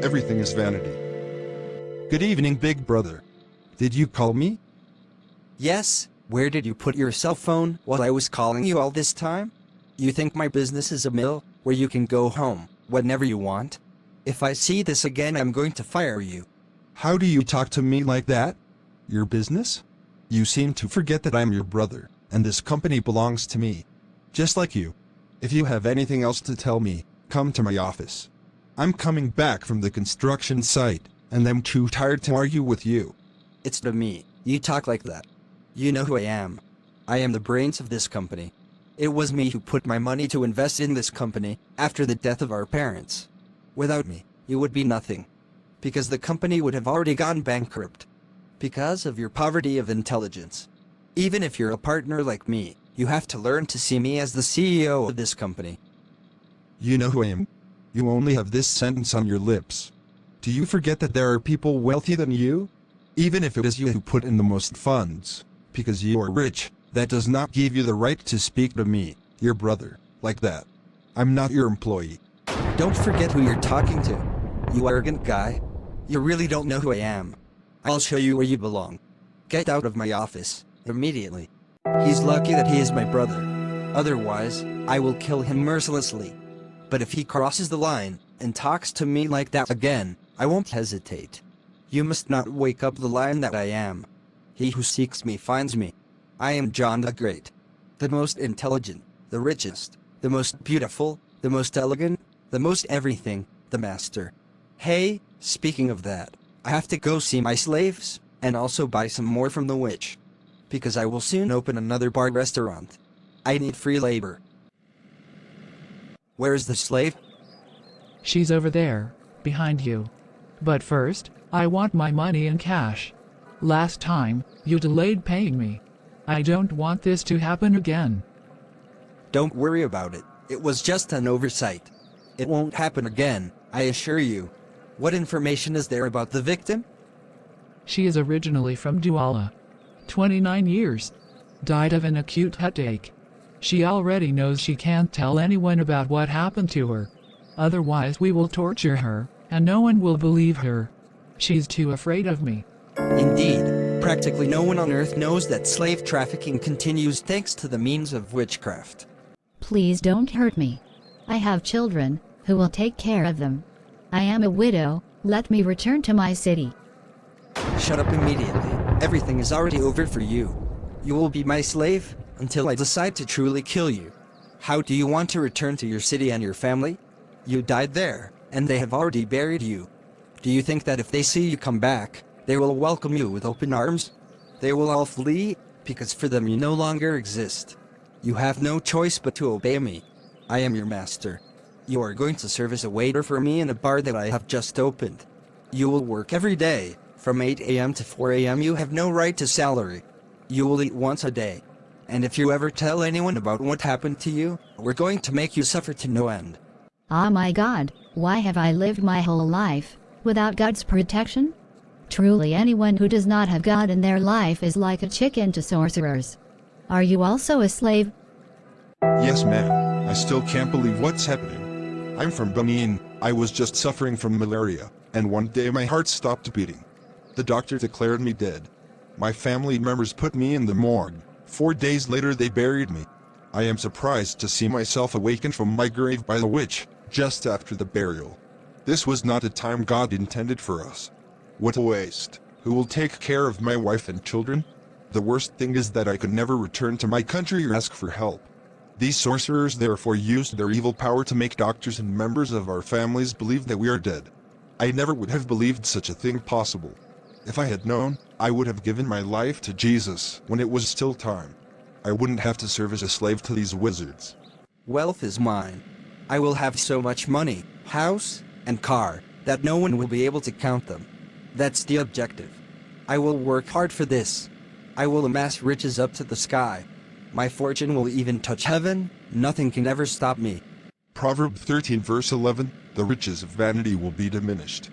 Everything is vanity. Good evening, big brother. Did you call me? Yes, where did you put your cell phone while I was calling you all this time? You think my business is a mill where you can go home whenever you want? If I see this again, I'm going to fire you. How do you talk to me like that? Your business? You seem to forget that I'm your brother, and this company belongs to me. Just like you. If you have anything else to tell me, come to my office. I'm coming back from the construction site, and I'm too tired to argue with you. It's to me. You talk like that. You know who I am. I am the brains of this company. It was me who put my money to invest in this company after the death of our parents. Without me, you would be nothing. Because the company would have already gone bankrupt. Because of your poverty of intelligence. Even if you're a partner like me, you have to learn to see me as the CEO of this company. You know who I am. You only have this sentence on your lips. Do you forget that there are people wealthier than you? Even if it is you who put in the most funds, because you are rich, that does not give you the right to speak to me, your brother, like that. I'm not your employee. Don't forget who you're talking to. You arrogant guy. You really don't know who I am. I'll show you where you belong. Get out of my office, immediately. He's lucky that he is my brother. Otherwise, I will kill him mercilessly. But if he crosses the line and talks to me like that again, I won't hesitate. You must not wake up the lion that I am. He who seeks me finds me. I am John the Great. The most intelligent, the richest, the most beautiful, the most elegant, the most everything, the master. Hey, speaking of that, I have to go see my slaves, and also buy some more from the witch. Because I will soon open another bar restaurant. I need free labor. Where is the slave? She's over there, behind you. But first, I want my money in cash. Last time, you delayed paying me. I don't want this to happen again. Don't worry about it. It was just an oversight. It won't happen again, I assure you. What information is there about the victim? She is originally from Douala. 29 years. Died of an acute headache. She already knows she can't tell anyone about what happened to her. Otherwise we will torture her, and no one will believe her. She's too afraid of me. Indeed, practically no one on Earth knows that slave trafficking continues thanks to the means of witchcraft. Please don't hurt me. I have children, who will take care of them. I am a widow, let me return to my city. Shut up immediately. Everything is already over for you. You will be my slave until I decide to truly kill you. How do you want to return to your city and your family? You died there, and they have already buried you. Do you think that if they see you come back, they will welcome you with open arms? They will all flee, because for them you no longer exist. You have no choice but to obey me. I am your master. You are going to serve as a waiter for me in a bar that I have just opened. You will work every day. From 8 a.m. to 4 a.m. you have no right to salary. You will eat once a day. And if you ever tell anyone about what happened to you, we're going to make you suffer to no end. Ah my God, why have I lived my whole life without God's protection? Truly anyone who does not have God in their life is like a chicken to sorcerers. Are you also a slave? Yes, ma'am. I still can't believe what's happening. I'm from Benin. I was just suffering from malaria, and one day my heart stopped beating. The doctor declared me dead. My family members put me in the morgue. 4 days later they buried me. I am surprised to see myself awakened from my grave by the witch, just after the burial. This was not the time God intended for us. What a waste. Who will take care of my wife and children? The worst thing is that I could never return to my country or ask for help. These sorcerers therefore used their evil power to make doctors and members of our families believe that we are dead. I never would have believed such a thing possible. If I had known, I would have given my life to Jesus when it was still time. I wouldn't have to serve as a slave to these wizards. Wealth is mine. I will have so much money, house, and car, that no one will be able to count them. That's the objective. I will work hard for this. I will amass riches up to the sky. My fortune will even touch heaven, nothing can ever stop me. Proverb 13 verse 11, the riches of vanity will be diminished.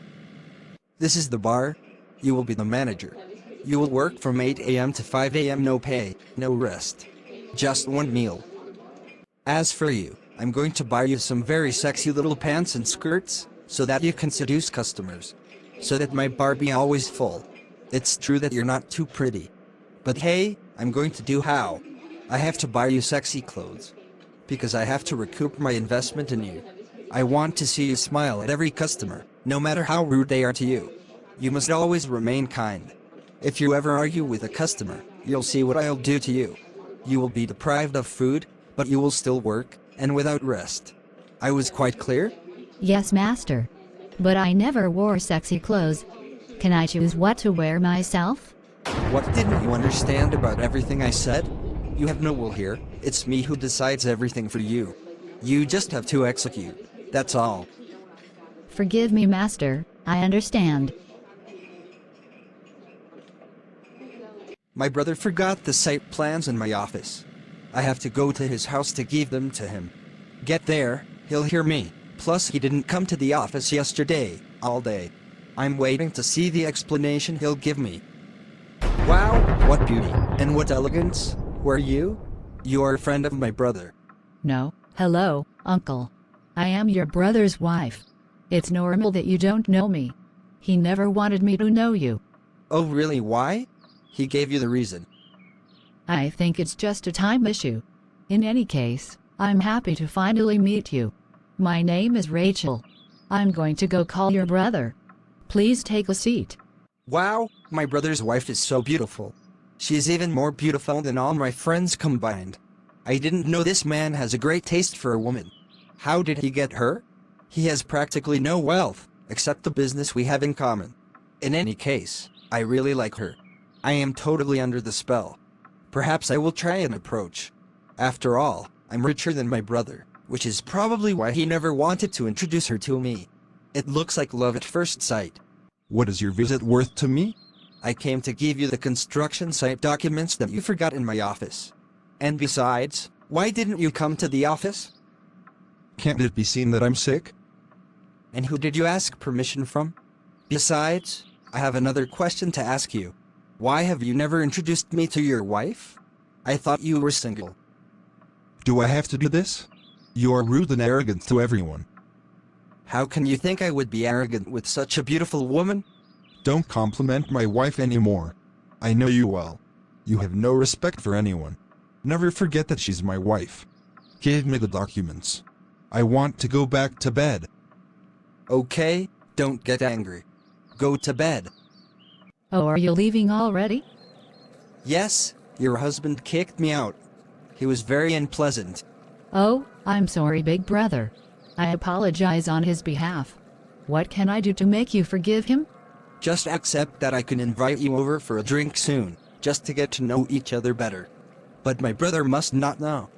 This is the bar. You will be the manager. You will work from 8 a.m. to 5 a.m. no pay, no rest. Just one meal. As for you, I'm going to buy you some very sexy little pants and skirts, so that you can seduce customers, so that my bar be always full. It's true that you're not too pretty, but hey, I'm going to do how. I have to buy you sexy clothes, because I have to recoup my investment in you. I want to see you smile at every customer, no matter how rude they are to you. You must always remain kind. If you ever argue with a customer, you'll see what I'll do to you. You will be deprived of food, but you will still work, and without rest. I was quite clear? Yes, master. But I never wore sexy clothes. Can I choose what to wear myself? What didn't you understand about everything I said? You have no will here. It's me who decides everything for you. You just have to execute. That's all. Forgive me, master. I understand. My brother forgot the site plans in my office. I have to go to his house to give them to him. Get there, he'll hear me. Plus, he didn't come to the office yesterday, all day. I'm waiting to see the explanation he'll give me. Wow, what beauty, and what elegance. Who are you? You are a friend of my brother. No. Hello, uncle. I am your brother's wife. It's normal that you don't know me. He never wanted me to know you. Oh really, why? He gave you the reason. I think it's just a time issue. In any case, I'm happy to finally meet you. My name is Rachel. I'm going to go call your brother. Please take a seat. Wow, my brother's wife is so beautiful. She is even more beautiful than all my friends combined. I didn't know this man has a great taste for a woman. How did he get her? He has practically no wealth, except the business we have in common. In any case, I really like her. I am totally under the spell. Perhaps I will try an approach. After all, I'm richer than my brother, which is probably why he never wanted to introduce her to me. It looks like love at first sight. What is your visit worth to me? I came to give you the construction site documents that you forgot in my office. And besides, why didn't you come to the office? Can't it be seen that I'm sick? And who did you ask permission from? Besides, I have another question to ask you. Why have you never introduced me to your wife? I thought you were single. Do I have to do this? You are rude and arrogant to everyone. How can you think I would be arrogant with such a beautiful woman? Don't compliment my wife anymore. I know you well. You have no respect for anyone. Never forget that she's my wife. Give me the documents. I want to go back to bed. Okay, don't get angry. Go to bed. Oh, are you leaving already? Yes, your husband kicked me out. He was very unpleasant. Oh, I'm sorry, big brother. I apologize on his behalf. What can I do to make you forgive him? Just accept that I can invite you over for a drink soon, just to get to know each other better. But my brother must not know.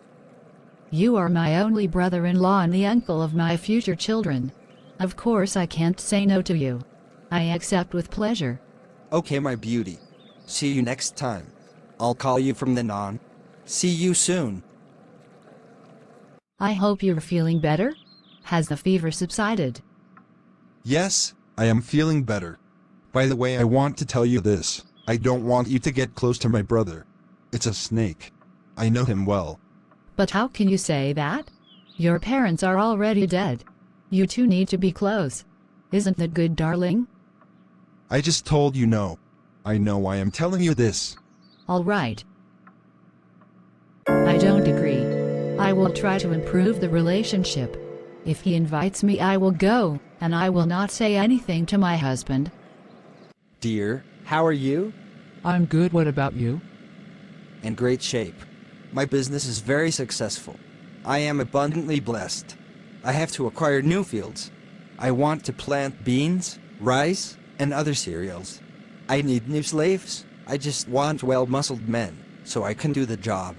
You are my only brother-in-law and the uncle of my future children. Of course I can't say no to you. I accept with pleasure. Okay, my beauty. See you next time. I'll call you from then on. See you soon. I hope you're feeling better. Has the fever subsided? Yes, I am feeling better. By the way, I want to tell you this. I don't want you to get close to my brother. It's a snake. I know him well. But how can you say that? Your parents are already dead. You two need to be close. Isn't that good, darling? I just told you no. I know why I'm telling you this. All right. I don't agree. I will try to improve the relationship. If he invites me, I will go, and I will not say anything to my husband. Dear, how are you? I'm good, what about you? In great shape. My business is very successful. I am abundantly blessed. I have to acquire new fields. I want to plant beans, rice, and other cereals. I need new slaves. I just want well-muscled men, so I can do the job.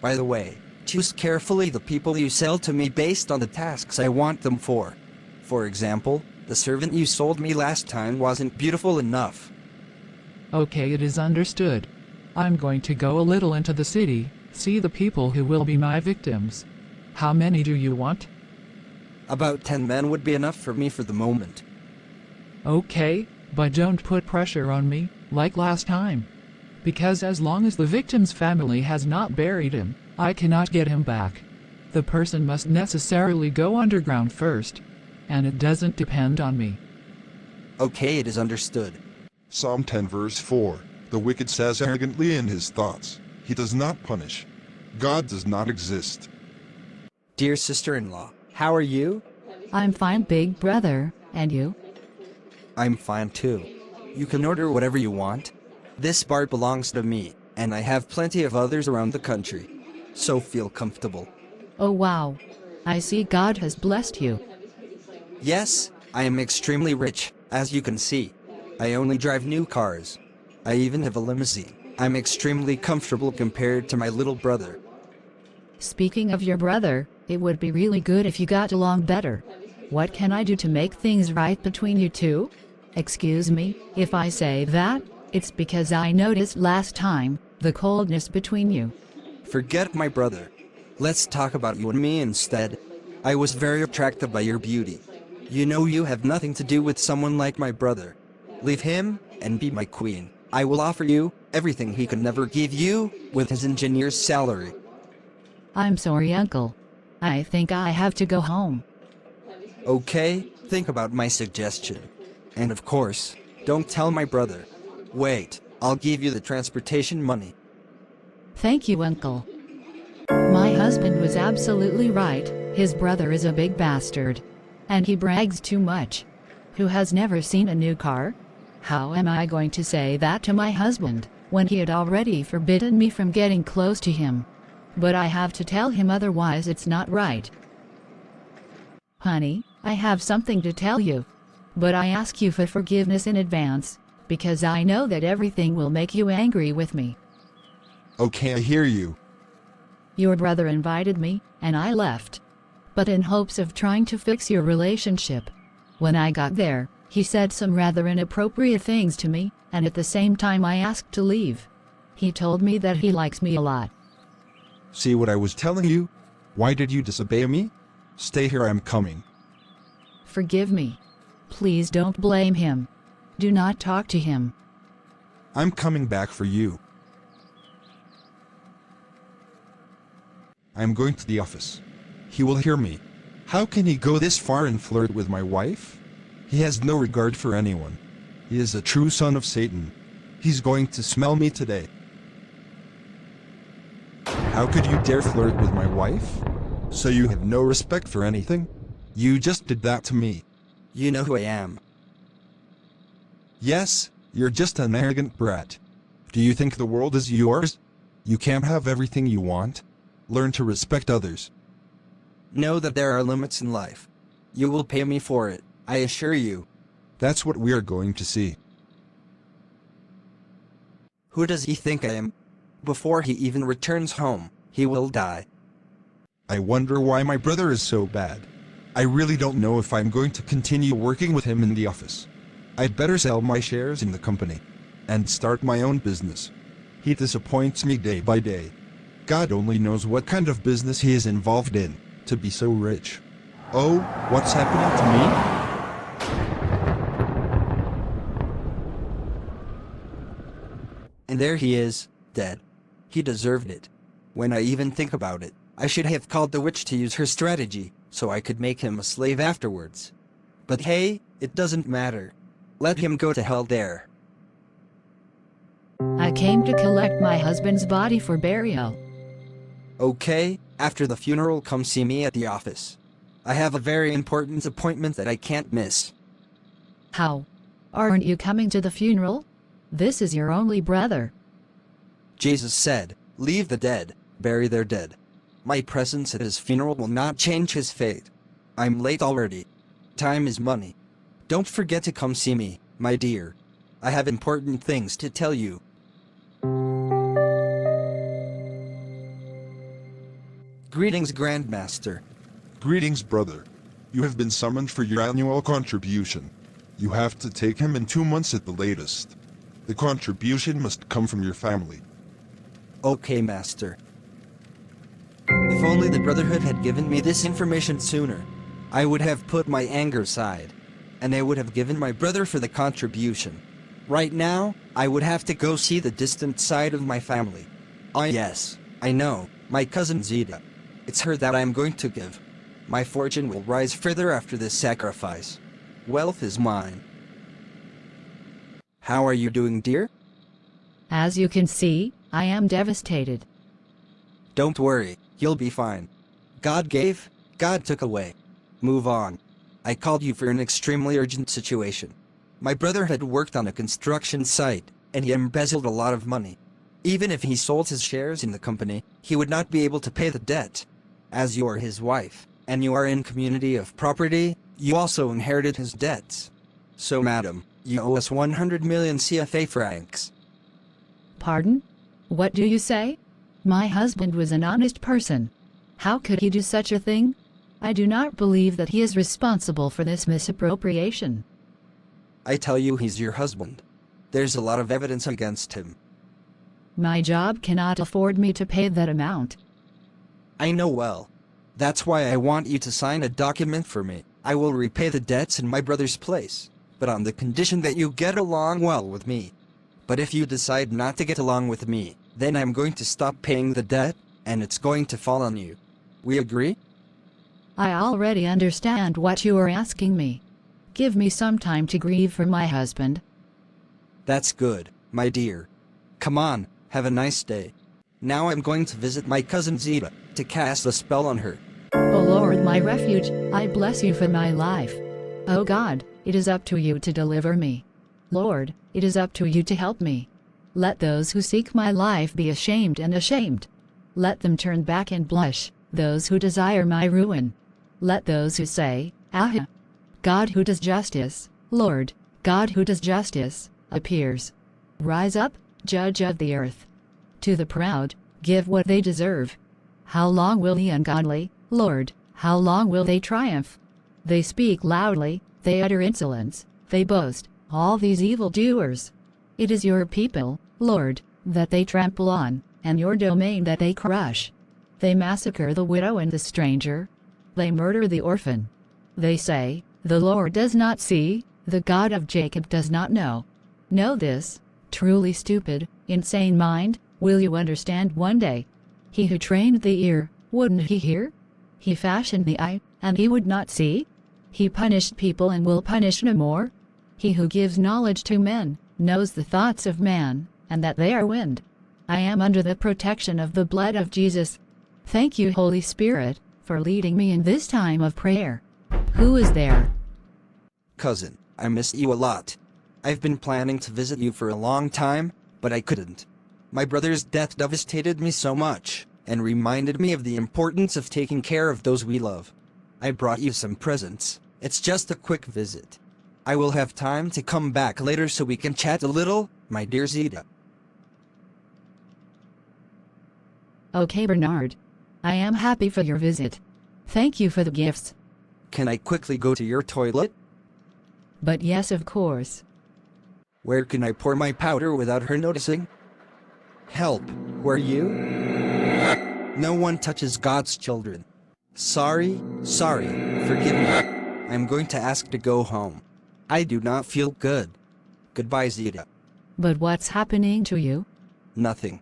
By the way, choose carefully the people you sell to me based on the tasks I want them for. For example, the servant you sold me last time wasn't beautiful enough. Okay, it is understood. I'm going to go a little into the city, see the people who will be my victims. How many do you want? About 10 men would be enough for me for the moment. Okay, but don't put pressure on me, like last time. Because as long as the victim's family has not buried him, I cannot get him back. The person must necessarily go underground first. and it doesn't depend on me. Okay, it is understood. Psalm 10 verse 4. The wicked says arrogantly in his thoughts, he does not punish. God does not exist. Dear sister-in-law, how are you? I'm fine, big brother. And you? I'm fine too. You can order whatever you want. This bar belongs to me, and I have plenty of others around the country. So feel comfortable. Oh wow. I see God has blessed you. Yes, I am extremely rich, as you can see. I only drive new cars. I even have a limousine. I'm extremely comfortable compared to my little brother. Speaking of your brother, it would be really good if you got along better. What can I do to make things right between you two? Excuse me, if I say that, it's because I noticed last time the coldness between you. Forget my brother. Let's talk about you and me instead. I was very attracted by your beauty. You know you have nothing to do with someone like my brother. Leave him and be my queen. I will offer you everything he could never give you with his engineer's salary. I'm sorry, Uncle. I think I have to go home. Okay, think about my suggestion. And of course, don't tell my brother. Wait, I'll give you the transportation money. Thank you, Uncle. My husband was absolutely right. His brother is a big bastard. And he brags too much. Who has never seen a new car? How am I going to say that to my husband, when he had already forbidden me from getting close to him? But I have to tell him, otherwise it's not right. Honey, I have something to tell you. But I ask you for forgiveness in advance, because I know that everything will make you angry with me. Okay, I hear you. Your brother invited me, and I left. But in hopes of trying to fix your relationship. When I got there, he said some rather inappropriate things to me, and at the same time I asked to leave. He told me that he likes me a lot. See what I was telling you? Why did you disobey me? Stay here, I'm coming. Forgive me. Please don't blame him. Do not talk to him. I'm coming back for you. I'm going to the office. He will hear me. How can he go this far and flirt with my wife? He has no regard for anyone. He is a true son of Satan. He's going to smell me today. How could you dare flirt with my wife? So you have no respect for anything? You just did that to me. You know who I am. Yes, you're just an arrogant brat. Do you think the world is yours? You can't have everything you want. Learn to respect others. Know that there are limits in life. You will pay me for it, I assure you. That's what we are going to see. Who does he think I am? Before he even returns home, he will die. I wonder why my brother is so bad. I really don't know if I'm going to continue working with him in the office. I'd better sell my shares in the company and start my own business. He disappoints me day by day. God only knows what kind of business he is involved in to be so rich. Oh, what's happening to me? And there he is, dead. He deserved it. When I even think about it, I should have called the witch to use her strategy, so I could make him a slave afterwards. But hey, it doesn't matter. Let him go to hell there. I came to collect my husband's body for burial. Okay, after the funeral come see me at the office. I have a very important appointment that I can't miss. How? Aren't you coming to the funeral? This is your only brother. Jesus said, leave the dead, bury their dead. My presence at his funeral will not change his fate. I'm late already. Time is money. Don't forget to come see me, my dear. I have important things to tell you. Greetings, Grandmaster. Greetings, brother. You have been summoned for your annual contribution. You have to take him in 2 months at the latest. The contribution must come from your family. Okay, Master. If only the Brotherhood had given me this information sooner, I would have put my anger aside, and I would have given my brother for the contribution. Right now, I would have to go see the distant side of my family. Ah yes, I know, my cousin Zita. It's her that I'm going to give. My fortune will rise further after this sacrifice. Wealth is mine. How are you doing, dear? As you can see, I am devastated. Don't worry, you'll be fine. God gave, God took away. Move on. I called you for an extremely urgent situation. My brother had worked on a construction site, and he embezzled a lot of money. Even if he sold his shares in the company, he would not be able to pay the debt. As you are his wife, and you are in community of property, you also inherited his debts. So madam, you owe us 100 million CFA francs. Pardon? What do you say? My husband was an honest person. How could he do such a thing? I do not believe that he is responsible for this misappropriation. I tell you, he's your husband. There's a lot of evidence against him. My job cannot afford me to pay that amount. I know well. That's why I want you to sign a document for me. I will repay the debts in my brother's place, but on the condition that you get along well with me. But if you decide not to get along with me, then I'm going to stop paying the debt, and it's going to fall on you. We agree? I already understand what you are asking me. Give me some time to grieve for my husband. That's good, my dear. Come on, have a nice day. Now I'm going to visit my cousin Zita, to cast a spell on her. O Lord, my refuge, I bless you for my life. O God, it is up to you to deliver me. Lord, it is up to you to help me. Let those who seek my life be ashamed and ashamed. Let them turn back and blush, those who desire my ruin. Let those who say, "Ah, God who does justice, Lord, God who does justice, appears. Rise up, judge of the earth. To the proud, give what they deserve. How long will the ungodly, Lord, how long will they triumph? They speak loudly, they utter insolence, they boast, all these evildoers. It is your people, Lord, that they trample on, and your domain that they crush. They massacre the widow and the stranger. They murder the orphan. They say, the Lord does not see, the God of Jacob does not know. Know this, truly stupid, insane mind, will you understand one day? He who trained the ear, wouldn't he hear? He fashioned the eye, and he would not see? He punished people and will punish no more? He who gives knowledge to men, knows the thoughts of man, and that they are wind. I am under the protection of the blood of Jesus. Thank you, Holy Spirit, for leading me in this time of prayer. Who is there? Cousin, I miss you a lot. I've been planning to visit you for a long time, but I couldn't. My brother's death devastated me so much, and reminded me of the importance of taking care of those we love. I brought you some presents. It's just a quick visit. I will have time to come back later so we can chat a little, my dear Zita. Okay, Bernard. I am happy for your visit. Thank you for the gifts. Can I quickly go to your toilet? But yes, of course. Where can I pour my powder without her noticing? Help, were you? No one touches God's children. Sorry, forgive me. I'm going to ask to go home. I do not feel good. Goodbye, Zita. But what's happening to you? Nothing.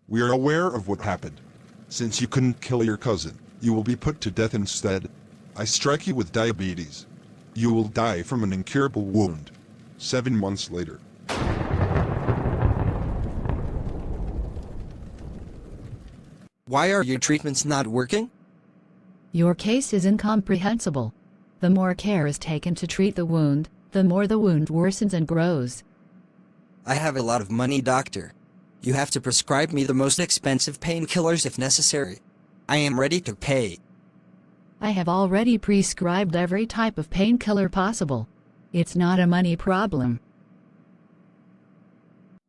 We are aware of what happened. Since you couldn't kill your cousin, you will be put to death instead. I strike you with diabetes. You will die from an incurable wound. 7 months later. Why are your treatments not working? Your case is incomprehensible. The more care is taken to treat the wound, the more the wound worsens and grows. I have a lot of money, doctor. You have to prescribe me the most expensive painkillers if necessary. I am ready to pay. I have already prescribed every type of painkiller possible. It's not a money problem.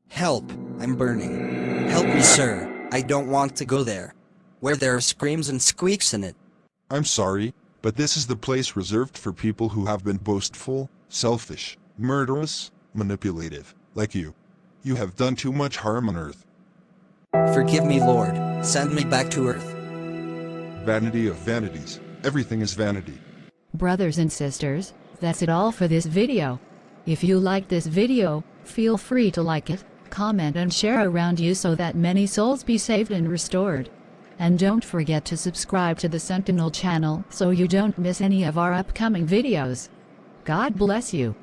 Help, I'm burning. Help me, sir. I don't want to go there. Where there are screams and squeaks in it. I'm sorry, but this is the place reserved for people who have been boastful, selfish, murderous, manipulative, like you. You have done too much harm on earth. Forgive me, Lord. Send me back to earth. Vanity of vanities. Everything is vanity. Brothers and sisters, that's it all for this video. If you like this video, feel free to like it, comment and share around you so that many souls be saved and restored. And don't forget to subscribe to the Sentinel channel so you don't miss any of our upcoming videos. God bless you.